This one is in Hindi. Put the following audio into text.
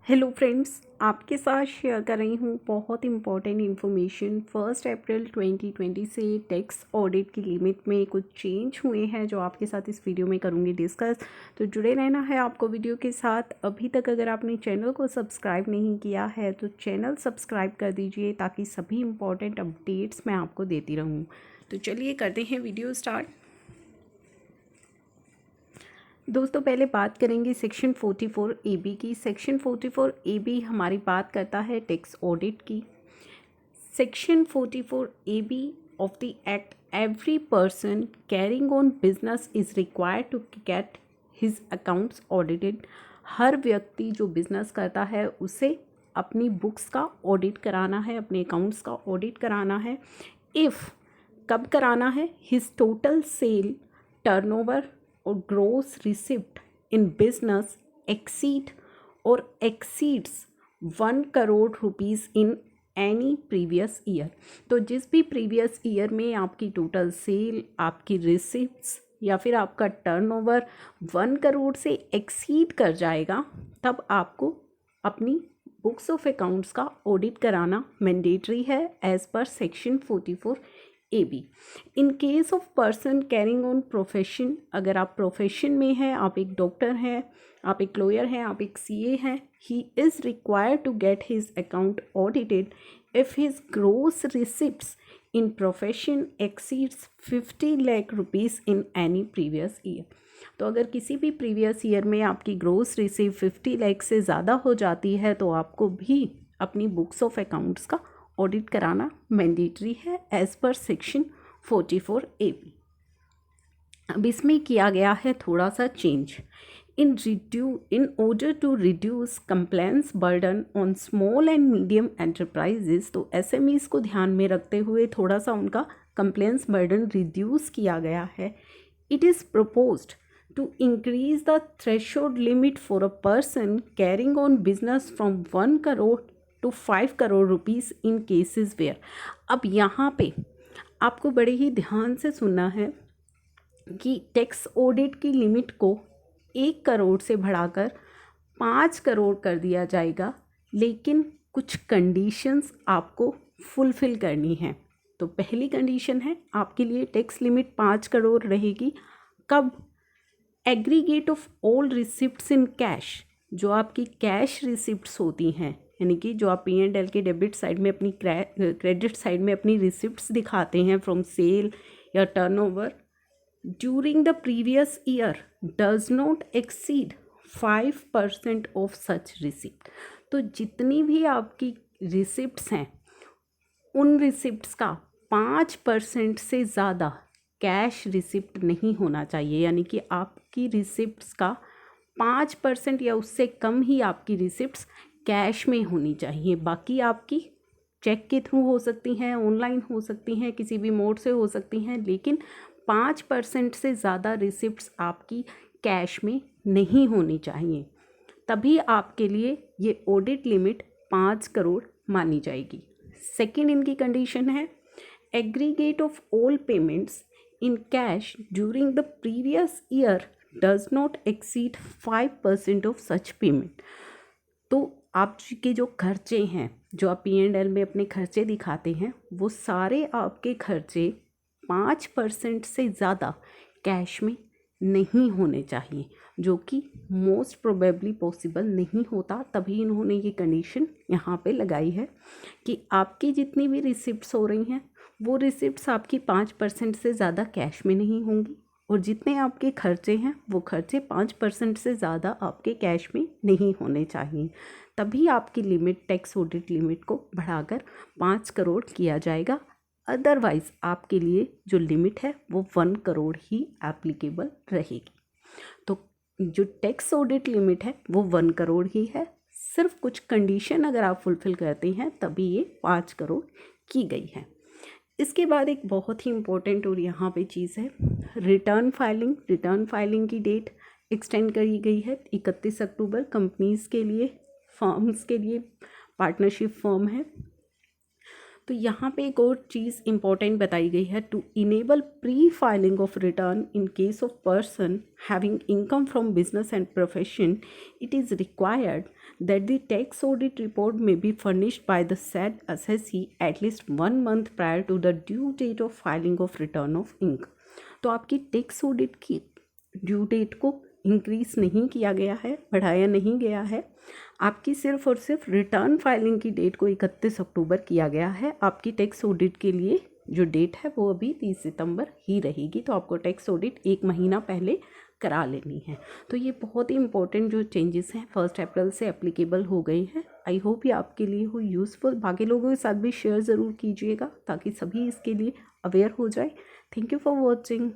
हेलो फ्रेंड्स, आपके साथ शेयर कर रही हूँ बहुत इंपॉर्टेंट इन्फॉर्मेशन। 1 अप्रैल 2020 से टैक्स ऑडिट की लिमिट में कुछ चेंज हुए हैं जो आपके साथ इस वीडियो में करूँगी डिस्कस। तो जुड़े रहना है आपको वीडियो के साथ। अभी तक अगर आपने चैनल को सब्सक्राइब नहीं किया है तो चैनल सब्सक्राइब कर दीजिए ताकि सभी इंपॉर्टेंट अपडेट्स मैं आपको देती रहूँ। तो चलिए करते हैं वीडियो स्टार्ट। दोस्तों पहले बात करेंगे सेक्शन 44 AB की। सेक्शन 44 AB हमारी बात करता है टैक्स ऑडिट की। Section 44 AB of the act, every person carrying on business is required to get his accounts audited. हर व्यक्ति जो बिजनेस करता है उसे अपनी बुक्स का ऑडिट कराना है, अपने अकाउंट्स का ऑडिट कराना है। इफ़ कब कराना है? हिज टोटल सेल, टर्नओवर और gross receipt in business exceed और exceeds 1 crore rupees in any previous year. तो जिस भी प्रीवियस ईयर में आपकी टोटल सेल, आपकी रिसिप्ट्स या फिर आपका टर्नओवर 1 करोड़ से एक्सीड कर जाएगा तब आपको अपनी बुक्स ऑफ अकाउंट्स का ऑडिट कराना मैंडेटरी है as per section 44 AB। In case of person carrying on profession, अगर आप प्रोफेशन में हैं, आप एक डॉक्टर हैं, आप एक लॉयर हैं, आप एक CA हैं, he is required to get his account audited if his gross receipts in profession exceeds 50 lakh rupees in any previous year. तो अगर किसी भी प्रीवियस ईयर में आपकी ग्रोस रिसिप्ट 50 लाख से ज़्यादा हो जाती है तो आपको भी अपनी बुक्स ऑफ अकाउंट्स का ऑडिट कराना मैंडेटरी है एज पर सेक्शन 44 AB। अब इसमें किया गया है थोड़ा सा change. In order to reduce complaints burden on small and medium enterprises, तो SMEs को ध्यान में रखते हुए थोड़ा सा उनका कंप्लेंट्स बर्डन रिड्यूस किया गया है। It is proposed to increase the threshold limit for a person carrying on business from 1 crore to 5 crore rupees in cases where। अब यहाँ पे आपको बड़े ही ध्यान से सुनना है कि टैक्स ऑडिट की लिमिट को 1 करोड़ से बढ़ाकर 5 करोड़ कर दिया जाएगा, लेकिन कुछ कंडीशंस आपको फुलफ़िल करनी है। तो पहली कंडीशन है आपके लिए टैक्स लिमिट 5 करोड़ रहेगी। कब? Aggregate of all receipts in cash, जो आपकी कैश रिसिप्ट्स होती हैं, यानी कि जो आप P&L के डेबिट साइड में अपनी क्रेडिट साइड में अपनी रिसिप्ट्स दिखाते हैं फ्रॉम सेल या turnover during the previous year does not exceed 5% of such receipt. तो जितनी भी आपकी रिसिप्ट्स हैं उन रिसिप्ट्स का 5% से ज़्यादा कैश रिसिप्ट नहीं होना चाहिए, यानी कि आपकी रिसिप्ट्स का 5% या उससे कम ही आपकी रिसिप्ट्स कैश में होनी चाहिए। बाकी आपकी चेक के थ्रू हो सकती हैं, ऑनलाइन हो सकती हैं, किसी भी मोड से हो सकती हैं, लेकिन 5% से ज़्यादा रिसिप्ट्स आपकी कैश में नहीं होनी चाहिए, तभी आपके लिए ये ऑडिट लिमिट 5 करोड़ मानी जाएगी। सेकेंड इनकी कंडीशन है aggregate of all payments in cash during the previous year does not exceed 5% of such payment। तो आपके जो खर्चे हैं, जो आप P&L में अपने खर्चे दिखाते हैं, वो सारे आपके खर्चे 5% से ज़्यादा कैश में नहीं होने चाहिए, जो कि मोस्ट प्रोबेबली पॉसिबल नहीं होता। तभी इन्होंने ये कंडीशन यहाँ पे लगाई है कि आपकी जितनी भी रिसिप्ट्स हो रही हैं वो रिसिप्ट्स आपकी 5% से ज़्यादा कैश में नहीं होंगी, और जितने आपके खर्चे हैं वो खर्चे 5% से ज़्यादा आपके कैश में नहीं होने चाहिए, तभी आपकी लिमिट टैक्स ऑडिट लिमिट को बढ़ाकर 5 करोड़ किया जाएगा। अदरवाइज़ आपके लिए जो लिमिट है वो 1 करोड़ ही एप्लीकेबल रहेगी। तो जो टैक्स ऑडिट लिमिट है वो 1 करोड़ ही है। सिर्फ कुछ कंडीशन अगर आप फुलफ़िल करते हैं तभी ये 5 करोड़ की गई है। इसके बाद एक बहुत ही इम्पोर्टेंट और यहाँ पे चीज़ है रिटर्न फाइलिंग। रिटर्न फाइलिंग की डेट एक्सटेंड करी गई है 31 अक्टूबर कंपनीज़ के लिए, फर्म्स के लिए, पार्टनरशिप फर्म है तो यहाँ पे एक और चीज़ इम्पॉर्टेंट बताई गई है, to enable pre filing of return in case of person having income from business and profession, it is required that the tax audit report may be furnished by the said assessee at least 1 month prior to the due date of filing of return of income। तो आपकी टैक्स ऑडिट की ड्यू डेट को इंक्रीज नहीं किया गया है, बढ़ाया नहीं गया है, आपकी सिर्फ और सिर्फ रिटर्न फाइलिंग की डेट को 31 अक्टूबर किया गया है। आपकी टैक्स ऑडिट के लिए जो डेट है वो अभी 30 सितंबर ही रहेगी, तो आपको टैक्स ऑडिट 1 महीना पहले करा लेनी है। तो ये बहुत ही इंपॉर्टेंट जो चेंजेस हैं 1 अप्रैल से एप्लीकेबल हो गए हैं। आई होप ये आपके लिए हो यूज़फुल। बाकी लोगों के साथ भी शेयर ज़रूर कीजिएगा ताकि सभी इसके लिए अवेयर हो जाए। Thank you for watching.